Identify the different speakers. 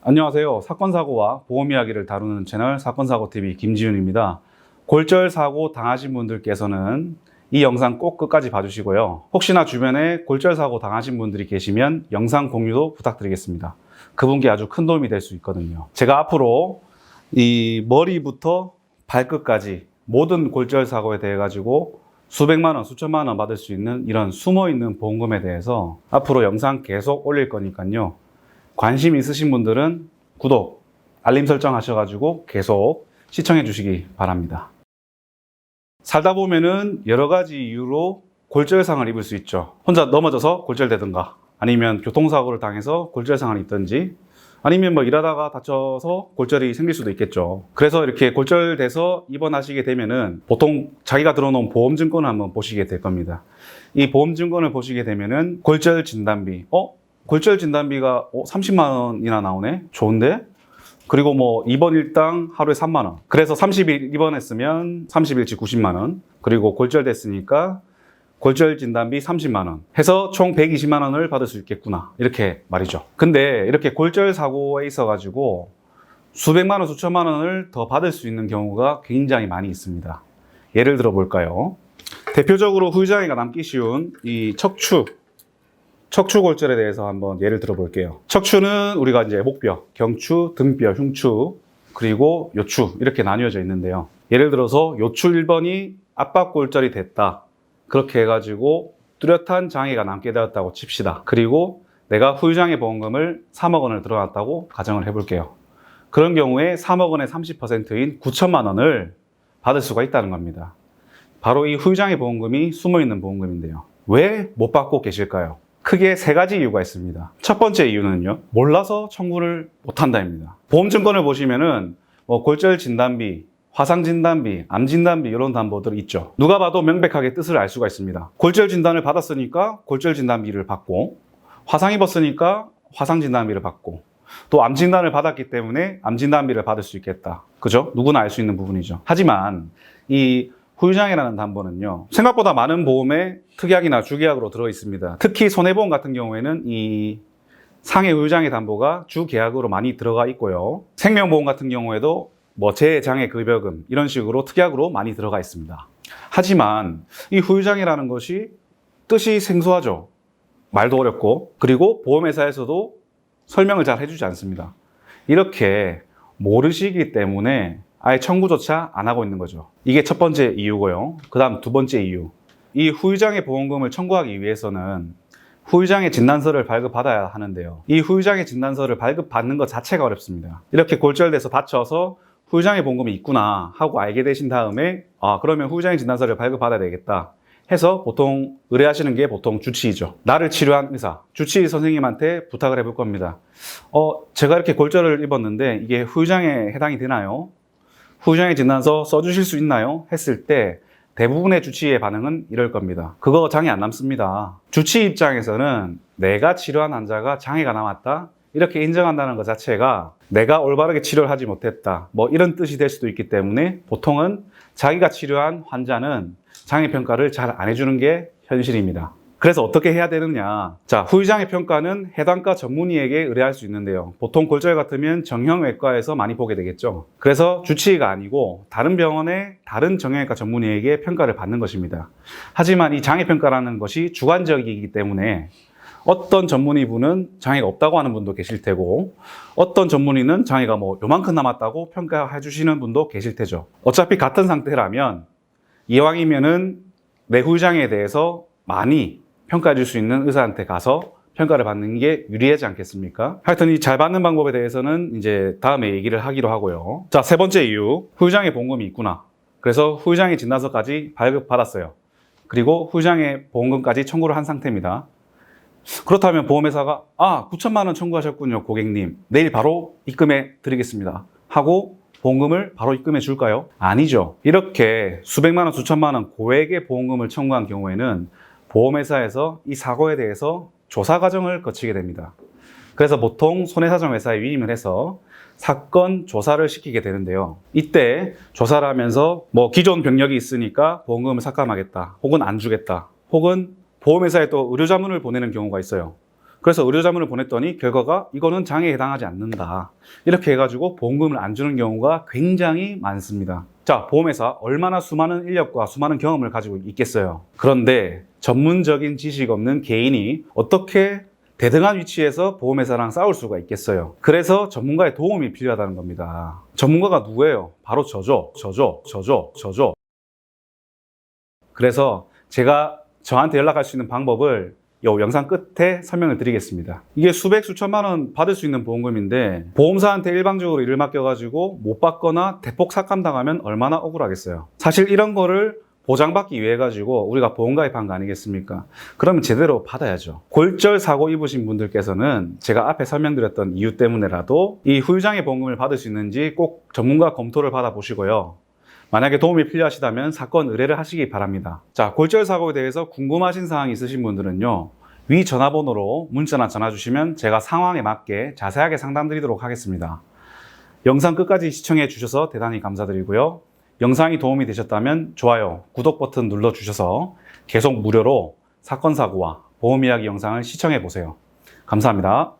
Speaker 1: 안녕하세요. 사건사고와 보험 이야기를 다루는 채널 사건사고TV 김지윤입니다. 골절사고 당하신 분들께서는 이 영상 꼭 끝까지 봐주시고요. 혹시나 주변에 골절사고 당하신 분들이 계시면 영상 공유도 부탁드리겠습니다. 그분께 아주 큰 도움이 될 수 있거든요. 제가 앞으로 이 머리부터 발끝까지 모든 골절사고에 대해 가지고 수백만 원, 수천만 원 받을 수 있는 이런 숨어있는 보험금에 대해서 앞으로 영상 계속 올릴 거니까요. 관심 있으신 분들은 구독, 알림 설정 하셔가지고 계속 시청해 주시기 바랍니다. 살다 보면은 여러 가지 이유로 골절상을 입을 수 있죠. 혼자 넘어져서 골절되든가, 아니면 교통사고를 당해서 골절상을 입든지, 아니면 뭐 일하다가 다쳐서 골절이 생길 수도 있겠죠. 그래서 이렇게 골절돼서 입원하시게 되면은 보통 자기가 들어놓은 보험증권을 한번 보시게 될 겁니다. 이 보험증권을 보시게 되면은 골절 진단비, 골절 진단비가 30만 원이나 나오네? 좋은데? 그리고 뭐 입원 일당 하루에 3만 원. 그래서 30일 입원했으면 30일치 90만 원. 그리고 골절됐으니까 골절 진단비 30만 원. 해서 총 120만 원을 받을 수 있겠구나. 이렇게 말이죠. 근데 이렇게 골절 사고에 있어가지고 수백만 원, 수천만 원을 더 받을 수 있는 경우가 굉장히 많이 있습니다. 예를 들어 볼까요? 대표적으로 후유장애가 남기 쉬운 이 척추 골절에 대해서 한번 예를 들어 볼게요. 척추는 우리가 이제 목뼈, 경추, 등뼈, 흉추, 그리고 요추 이렇게 나뉘어져 있는데요. 예를 들어서 요추 1번이 압박골절이 됐다. 그렇게 해가지고 뚜렷한 장애가 남게 되었다고 칩시다. 그리고 내가 후유장애 보험금을 3억 원을 들어놨다고 가정을 해볼게요. 그런 경우에 3억 원의 30%인 9천만 원을 받을 수가 있다는 겁니다. 바로 이 후유장애 보험금이 숨어있는 보험금인데요. 왜 못 받고 계실까요? 크게 세 가지 이유가 있습니다. 첫 번째 이유는요, 몰라서 청구를 못한다입니다. 보험증권을 보시면은 골절 진단비, 화상 진단비, 암 진단비 이런 담보들이 있죠. 누가 봐도 명백하게 뜻을 알 수가 있습니다. 골절 진단을 받았으니까 골절 진단비를 받고, 화상 입었으니까 화상 진단비를 받고, 또 암 진단을 받았기 때문에 암 진단비를 받을 수 있겠다. 그죠? 누구나 알 수 있는 부분이죠. 하지만 이 후유장애라는 담보는요, 생각보다 많은 보험에 특약이나 주계약으로 들어 있습니다. 특히 손해보험 같은 경우에는 이 상해 후유장애 담보가 주계약으로 많이 들어가 있고요. 생명보험 같은 경우에도 뭐 재장애 급여금 이런 식으로 특약으로 많이 들어가 있습니다. 하지만 이 후유장애라는 것이 뜻이 생소하죠. 말도 어렵고, 그리고 보험회사에서도 설명을 잘 해주지 않습니다. 이렇게 모르시기 때문에 아예 청구조차 안 하고 있는 거죠. 이게 첫 번째 이유고요. 그 다음 두 번째 이유. 이 후유장애 보험금을 청구하기 위해서는 후유장애 진단서를 발급받아야 하는데요. 이 후유장애 진단서를 발급받는 것 자체가 어렵습니다. 이렇게 골절돼서 다쳐서 후유장애 보험금이 있구나 하고 알게 되신 다음에 그러면 후유장애 진단서를 발급받아야 되겠다 해서 보통 의뢰하시는 게 보통 주치의죠. 나를 치료한 의사, 주치의 선생님한테 부탁을 해볼 겁니다. 제가 이렇게 골절을 입었는데 이게 후유장애에 해당이 되나요? 후유장애 진단서 써주실 수 있나요? 했을 때 대부분의 주치의의 반응은 이럴 겁니다. 그거 장애 안 남습니다. 주치의 입장에서는 내가 치료한 환자가 장애가 남았다 이렇게 인정한다는 것 자체가 내가 올바르게 치료를 하지 못했다 뭐 이런 뜻이 될 수도 있기 때문에 보통은 자기가 치료한 환자는 장애 평가를 잘 안 해주는 게 현실입니다. 그래서 어떻게 해야 되느냐. 자, 후유장애 평가는 해당과 전문의에게 의뢰할 수 있는데요. 보통 골절 같으면 정형외과에서 많이 보게 되겠죠. 그래서 주치의가 아니고 다른 병원의 다른 정형외과 전문의에게 평가를 받는 것입니다. 하지만 이 장애평가라는 것이 주관적이기 때문에 어떤 전문의분은 장애가 없다고 하는 분도 계실 테고, 어떤 전문의는 장애가 뭐 요만큼 남았다고 평가해 주시는 분도 계실 테죠. 어차피 같은 상태라면 이왕이면은 내 후유장애에 대해서 많이 평가해 줄 수 있는 의사한테 가서 평가를 받는 게 유리하지 않겠습니까? 하여튼 이 잘 받는 방법에 대해서는 이제 다음에 얘기를 하기로 하고요. 자, 세 번째 이유. 후유장애 보험금이 있구나. 그래서 후유장애 진단서까지 발급받았어요. 그리고 후유장애 보험금까지 청구를 한 상태입니다. 그렇다면 보험회사가 9천만 원 청구하셨군요, 고객님. 내일 바로 입금해 드리겠습니다 하고 보험금을 바로 입금해 줄까요? 아니죠. 이렇게 수백만 원, 수천만 원 고액의 보험금을 청구한 경우에는 보험회사에서 이 사고에 대해서 조사 과정을 거치게 됩니다. 그래서 보통 손해사정회사에 위임을 해서 사건 조사를 시키게 되는데요. 이때 조사를 하면서 뭐 기존 병력이 있으니까 보험금을 삭감하겠다, 혹은 안 주겠다, 혹은 보험회사에 또 의료자문을 보내는 경우가 있어요. 그래서 의료자문을 보냈더니 결과가 이거는 장애에 해당하지 않는다. 이렇게 해가지고 보험금을 안 주는 경우가 굉장히 많습니다. 자, 보험회사 얼마나 수많은 인력과 수많은 경험을 가지고 있겠어요. 그런데 전문적인 지식 없는 개인이 어떻게 대등한 위치에서 보험회사랑 싸울 수가 있겠어요. 그래서 전문가의 도움이 필요하다는 겁니다. 전문가가 누구예요? 바로 저죠. 그래서 제가 저한테 연락할 수 있는 방법을 이 영상 끝에 설명을 드리겠습니다. 이게 수백 수천만 원 받을 수 있는 보험금인데 보험사한테 일방적으로 일을 맡겨가지고 못 받거나 대폭 삭감당하면 얼마나 억울하겠어요. 사실 이런 거를 보장받기 위해 가지고 우리가 보험 가입한 거 아니겠습니까? 그러면 제대로 받아야죠. 골절 사고 입으신 분들께서는 제가 앞에 설명드렸던 이유 때문에라도 이 후유장애 보험금을 받을 수 있는지 꼭 전문가 검토를 받아보시고요. 만약에 도움이 필요하시다면 사건 의뢰를 하시기 바랍니다. 자, 골절 사고에 대해서 궁금하신 사항이 있으신 분들은요, 위 전화번호로 문자나 전화 주시면 제가 상황에 맞게 자세하게 상담드리도록 하겠습니다. 영상 끝까지 시청해 주셔서 대단히 감사드리고요. 영상이 도움이 되셨다면 좋아요, 구독 버튼 눌러주셔서 계속 무료로 사건 사고와 보험 이야기 영상을 시청해 보세요. 감사합니다.